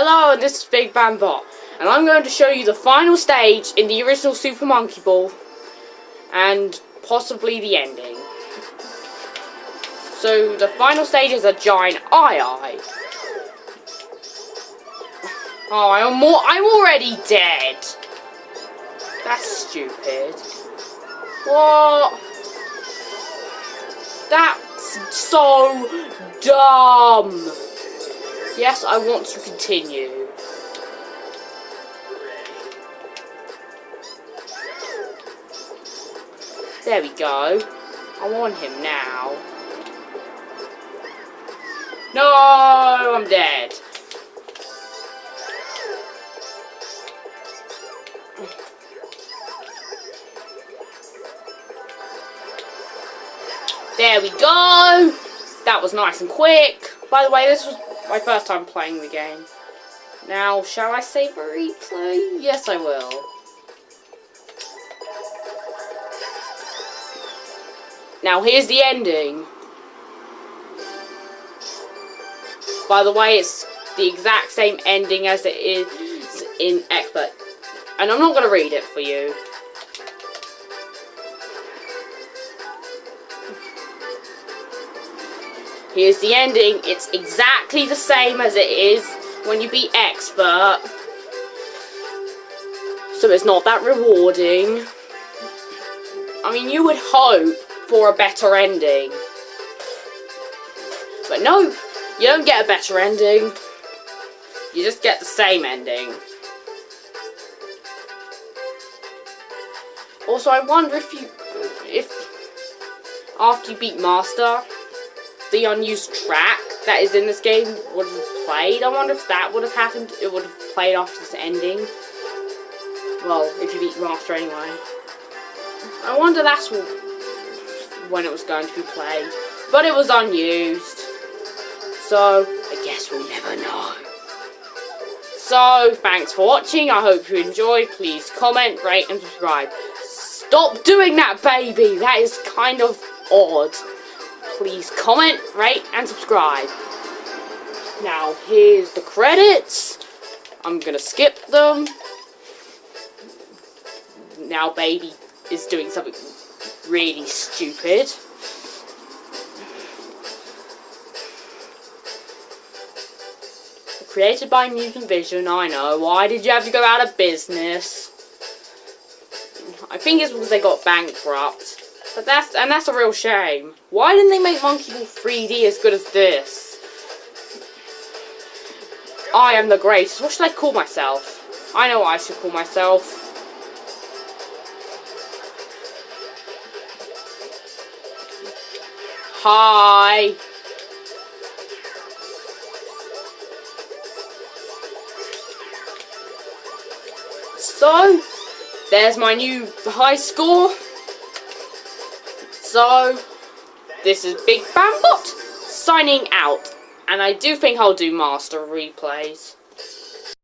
Hello, and this is Big Bam Bot, and I'm going to show you the final stage in the original Super Monkey Ball, and possibly the ending. So, the final stage is a giant eye. Oh, I'm already dead. That's stupid. What? That's so dumb. Yes, I want to continue. There we go. I want him now. No, I'm dead. There we go. That was nice and quick. By the way, this was my first time playing the game. Now, shall I save a replay? Yes, I will. Now, here's the ending. By the way, it's the exact same ending as it is in Expert. And I'm not going to read it for you. Here's the ending. It's exactly the same as it is when you beat Expert. So it's not that rewarding. I mean, you would hope for a better ending. But no, you don't get a better ending. You just get the same ending. Also, I wonder if after you beat Master, the unused track that is in this game would have played. I wonder if that would have happened. It would have played after this ending. Well, if you beat Master anyway. I wonder that's when it was going to be played. But it was unused. So, I guess we'll never know. So, thanks for watching. I hope you enjoyed. Please comment, rate, and subscribe. Stop doing that, baby! That is kind of odd. Please comment, rate, and subscribe. Now, here's the credits. I'm gonna skip them. Now, baby is doing something really stupid. Created by Mutant Vision, I know. Why did you have to go out of business? I think it's because they got bankrupt. But that's a real shame. Why didn't they make Monkey Ball 3D as good as this? I am the greatest. What should I call myself? I know what I should call myself. Hi. So, there's my new high score. So, this is Big Bam Bot signing out. And I do think I'll do Master replays.